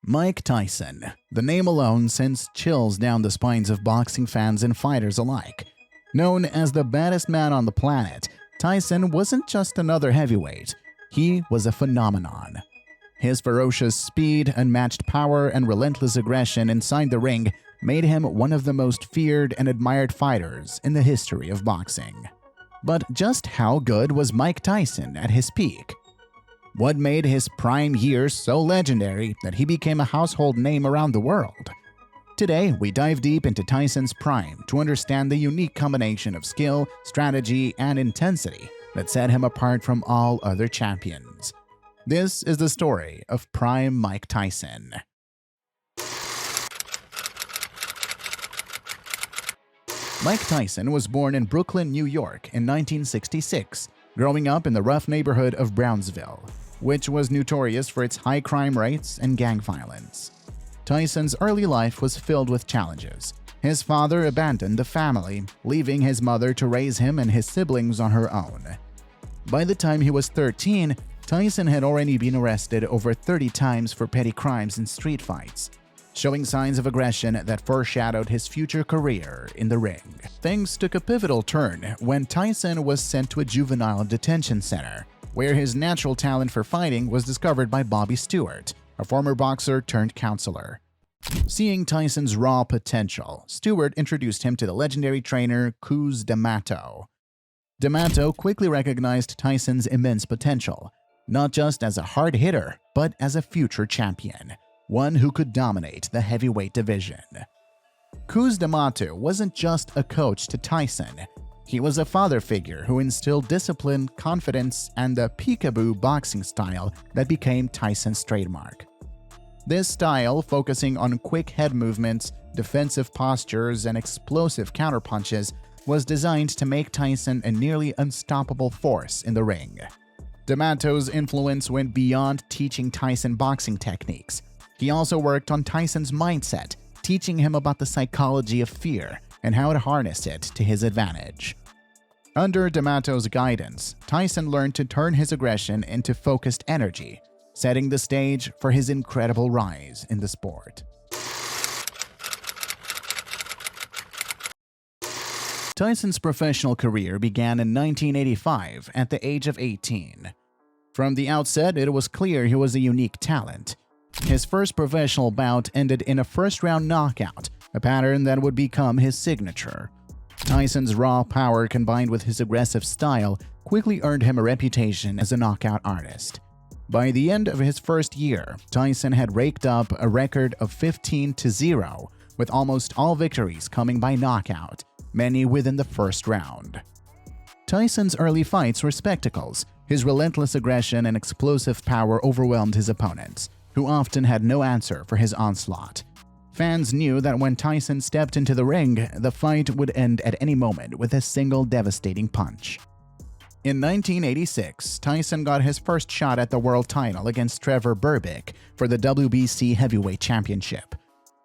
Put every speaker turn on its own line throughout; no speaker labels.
Mike Tyson. The name alone sends chills down the spines of boxing fans and fighters alike. Known as the baddest man on the planet, Tyson wasn't just another heavyweight. He was a phenomenon. His ferocious speed, unmatched power, and relentless aggression inside the ring made him one of the most feared and admired fighters in the history of boxing. But just how good was Mike Tyson at his peak? What made his prime years so legendary that he became a household name around the world? Today, we dive deep into Tyson's prime to understand the unique combination of skill, strategy, and intensity that set him apart from all other champions. This is the story of prime Mike Tyson. Mike Tyson was born in Brooklyn, New York in 1966, growing up in the rough neighborhood of Brownsville, which was notorious for its high crime rates and gang violence. Tyson's early life was filled with challenges. His father abandoned the family, leaving his mother to raise him and his siblings on her own. By the time he was 13, Tyson had already been arrested over 30 times for petty crimes and street fights, showing signs of aggression that foreshadowed his future career in the ring. Things took a pivotal turn when Tyson was sent to a juvenile detention center, where his natural talent for fighting was discovered by Bobby Stewart, a former boxer turned counselor. Seeing Tyson's raw potential, Stewart introduced him to the legendary trainer Cus D'Amato. D'Amato quickly recognized Tyson's immense potential, not just as a hard hitter, but as a future champion, one who could dominate the heavyweight division. Cus D'Amato wasn't just a coach to Tyson. He was a father figure who instilled discipline, confidence, and the peekaboo boxing style that became Tyson's trademark. This style, focusing on quick head movements, defensive postures, and explosive counterpunches, was designed to make Tyson a nearly unstoppable force in the ring. D'Amato's influence went beyond teaching Tyson boxing techniques. He also worked on Tyson's mindset, teaching him about the psychology of fear and how to harness it to his advantage. Under D'Amato's guidance, Tyson learned to turn his aggression into focused energy, setting the stage for his incredible rise in the sport. Tyson's professional career began in 1985 at the age of 18. From the outset, it was clear he was a unique talent. His first professional bout ended in a first-round knockout, a pattern that would become his signature. Tyson's raw power combined with his aggressive style quickly earned him a reputation as a knockout artist. By the end of his first year, Tyson had raked up a record of 15-0, with almost all victories coming by knockout, many within the first round. Tyson's early fights were spectacles. His relentless aggression and explosive power overwhelmed his opponents, who often had no answer for his onslaught. Fans knew that when Tyson stepped into the ring, the fight would end at any moment with a single devastating punch. In 1986, Tyson got his first shot at the world title against Trevor Berbick for the WBC Heavyweight Championship.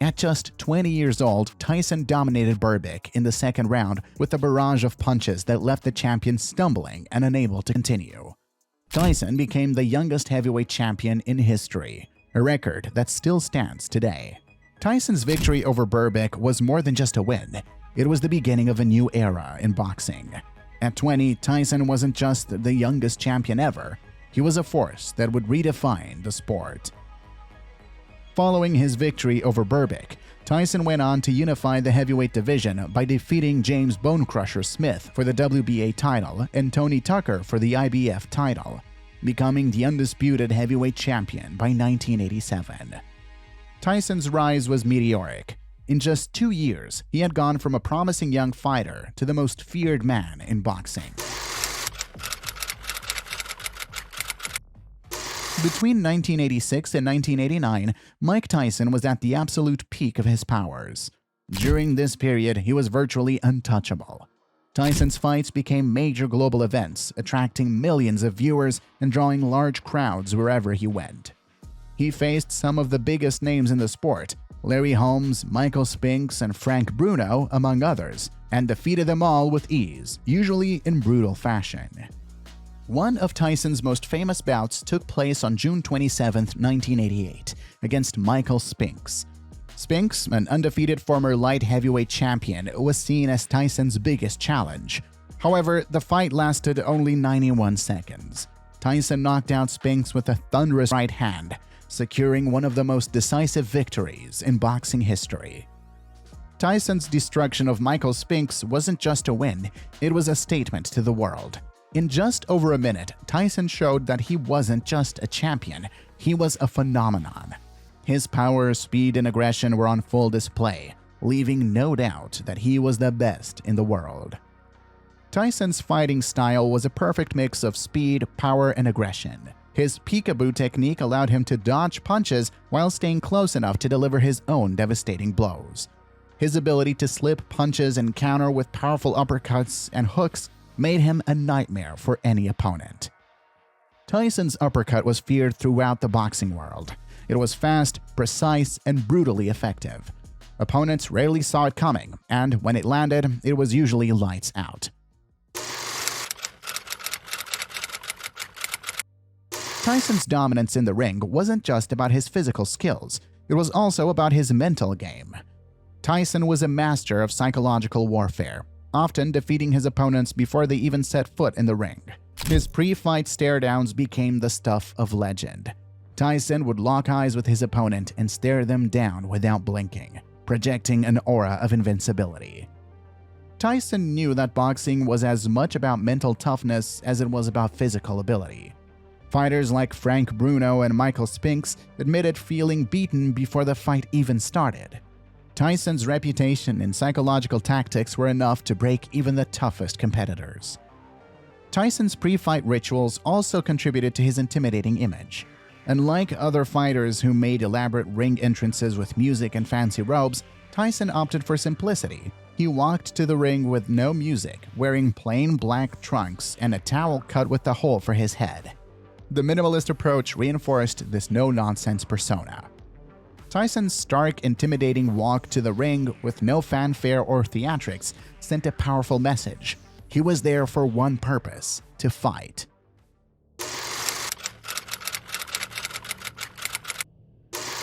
At just 20 years old, Tyson dominated Berbick in the second round with a barrage of punches that left the champion stumbling and unable to continue. Tyson became the youngest heavyweight champion in history, a record that still stands today. Tyson's victory over Berbick was more than just a win. It was the beginning of a new era in boxing. At 20, Tyson wasn't just the youngest champion ever. He was a force that would redefine the sport. Following his victory over Berbick, Tyson went on to unify the heavyweight division by defeating James Bonecrusher Smith for the WBA title and Tony Tucker for the IBF title, becoming the undisputed heavyweight champion by 1987. Tyson's rise was meteoric. In just 2 years, he had gone from a promising young fighter to the most feared man in boxing. Between 1986 and 1989, Mike Tyson was at the absolute peak of his powers. During this period, he was virtually untouchable. Tyson's fights became major global events, attracting millions of viewers and drawing large crowds wherever he went. He faced some of the biggest names in the sport, Larry Holmes, Michael Spinks, and Frank Bruno, among others, and defeated them all with ease, usually in brutal fashion. One of Tyson's most famous bouts took place on June 27, 1988, against Michael Spinks. Spinks, an undefeated former light heavyweight champion, was seen as Tyson's biggest challenge. However, the fight lasted only 91 seconds. Tyson knocked out Spinks with a thunderous right hand, securing one of the most decisive victories in boxing history. Tyson's destruction of Michael Spinks wasn't just a win, it was a statement to the world. In just over a minute, Tyson showed that he wasn't just a champion, he was a phenomenon. His power, speed, and aggression were on full display, leaving no doubt that he was the best in the world. Tyson's fighting style was a perfect mix of speed, power, and aggression. His peekaboo technique allowed him to dodge punches while staying close enough to deliver his own devastating blows. His ability to slip punches and counter with powerful uppercuts and hooks made him a nightmare for any opponent. Tyson's uppercut was feared throughout the boxing world. It was fast, precise, and brutally effective. Opponents rarely saw it coming, and when it landed, it was usually lights out. Tyson's dominance in the ring wasn't just about his physical skills, it was also about his mental game. Tyson was a master of psychological warfare, often defeating his opponents before they even set foot in the ring. His pre-fight stare-downs became the stuff of legend. Tyson would lock eyes with his opponent and stare them down without blinking, projecting an aura of invincibility. Tyson knew that boxing was as much about mental toughness as it was about physical ability. Fighters like Frank Bruno and Michael Spinks admitted feeling beaten before the fight even started. Tyson's reputation and psychological tactics were enough to break even the toughest competitors. Tyson's pre-fight rituals also contributed to his intimidating image. Unlike other fighters who made elaborate ring entrances with music and fancy robes, Tyson opted for simplicity. He walked to the ring with no music, wearing plain black trunks and a towel cut with a hole for his head. The minimalist approach reinforced this no-nonsense persona. Tyson's stark, intimidating walk to the ring with no fanfare or theatrics sent a powerful message. He was there for one purpose: to fight.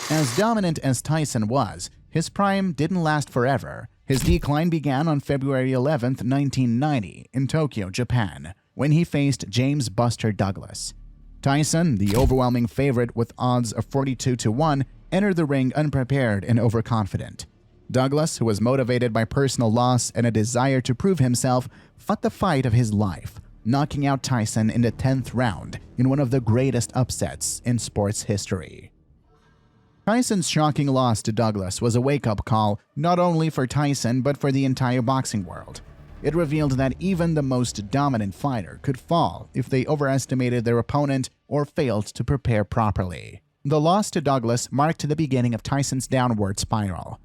As dominant as Tyson was, his prime didn't last forever. His decline began on February 11, 1990, in Tokyo, Japan, when he faced James "Buster" Douglas. Tyson, the overwhelming favorite with odds of 42-1, entered the ring unprepared and overconfident. Douglas, who was motivated by personal loss and a desire to prove himself, fought the fight of his life, knocking out Tyson in the 10th round in one of the greatest upsets in sports history. Tyson's shocking loss to Douglas was a wake-up call not only for Tyson but for the entire boxing world. It revealed that even the most dominant fighter could fall if they overestimated their opponent or failed to prepare properly. The loss to Douglas marked the beginning of Tyson's downward spiral.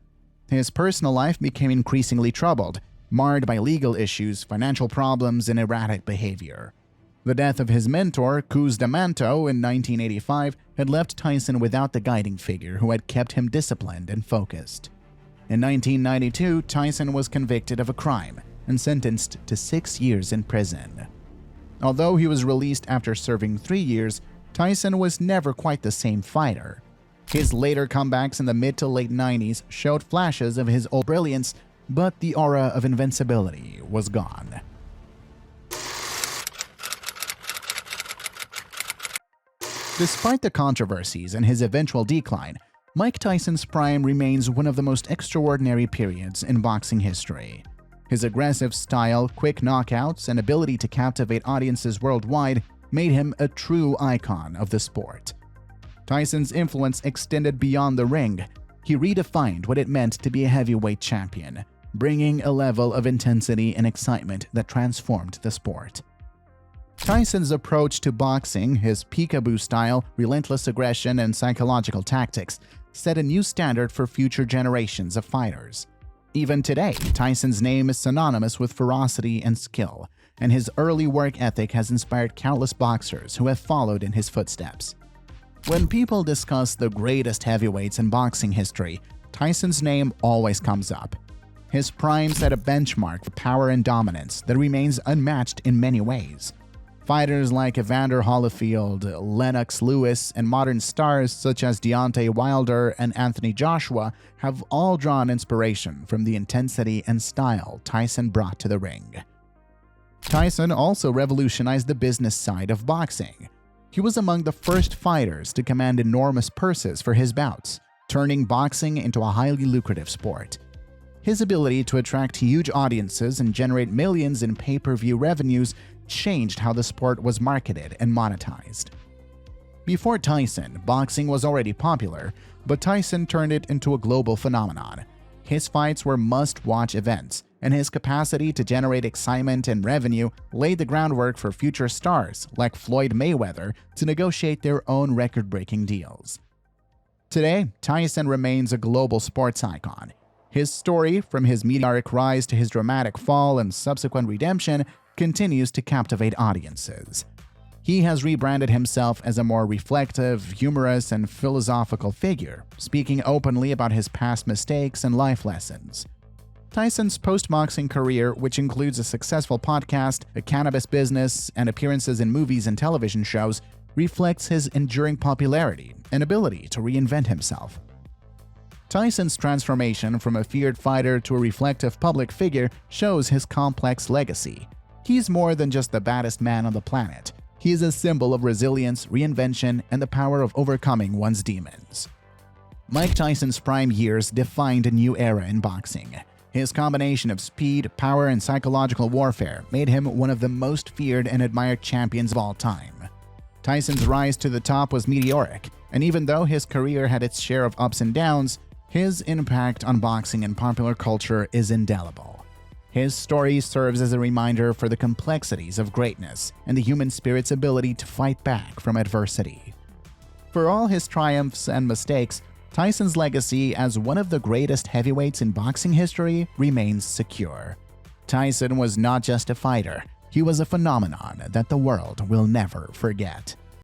His personal life became increasingly troubled, marred by legal issues, financial problems, and erratic behavior. The death of his mentor, Cus D'Amato, in 1985 had left Tyson without the guiding figure who had kept him disciplined and focused. In 1992, Tyson was convicted of a crime and sentenced to 6 years in prison. Although he was released after serving 3 years, Tyson was never quite the same fighter. His later comebacks in the mid to late 90s showed flashes of his old brilliance, but the aura of invincibility was gone. Despite the controversies and his eventual decline, Mike Tyson's prime remains one of the most extraordinary periods in boxing history. His aggressive style, quick knockouts, and ability to captivate audiences worldwide made him a true icon of the sport. Tyson's influence extended beyond the ring. He redefined what it meant to be a heavyweight champion, bringing a level of intensity and excitement that transformed the sport. Tyson's approach to boxing, his peekaboo style, relentless aggression, and psychological tactics set a new standard for future generations of fighters. Even today, Tyson's name is synonymous with ferocity and skill, and his early work ethic has inspired countless boxers who have followed in his footsteps. When people discuss the greatest heavyweights in boxing history, Tyson's name always comes up. His prime set a benchmark for power and dominance that remains unmatched in many ways. Fighters like Evander, Holyfield, Lennox, Lewis, and modern stars such as Deontay Wilder and Anthony Joshua have all drawn inspiration from the intensity and style Tyson brought to the ring. Tyson also revolutionized the business side of boxing. He was among the first fighters to command enormous purses for his bouts, turning boxing into a highly lucrative sport. His ability to attract huge audiences and generate millions in pay-per-view revenues changed how the sport was marketed and monetized. Before Tyson, boxing was already popular, but Tyson turned it into a global phenomenon. His fights were must-watch events, and his capacity to generate excitement and revenue laid the groundwork for future stars like Floyd Mayweather to negotiate their own record-breaking deals. Today, Tyson remains a global sports icon. His story, from his meteoric rise to his dramatic fall and subsequent redemption, continues to captivate audiences. He has rebranded himself as a more reflective, humorous, and philosophical figure, speaking openly about his past mistakes and life lessons. Tyson's post-boxing career, which includes a successful podcast, a cannabis business, and appearances in movies and television shows, reflects his enduring popularity and ability to reinvent himself. Tyson's transformation from a feared fighter to a reflective public figure shows his complex legacy. He's more than just the baddest man on the planet. He is a symbol of resilience, reinvention, and the power of overcoming one's demons. Mike Tyson's prime years defined a new era in boxing. His combination of speed, power, and psychological warfare made him one of the most feared and admired champions of all time. Tyson's rise to the top was meteoric, and even though his career had its share of ups and downs, his impact on boxing and popular culture is indelible. His story serves as a reminder for the complexities of greatness and the human spirit's ability to fight back from adversity. For all his triumphs and mistakes, Tyson's legacy as one of the greatest heavyweights in boxing history remains secure. Tyson was not just a fighter, he was a phenomenon that the world will never forget.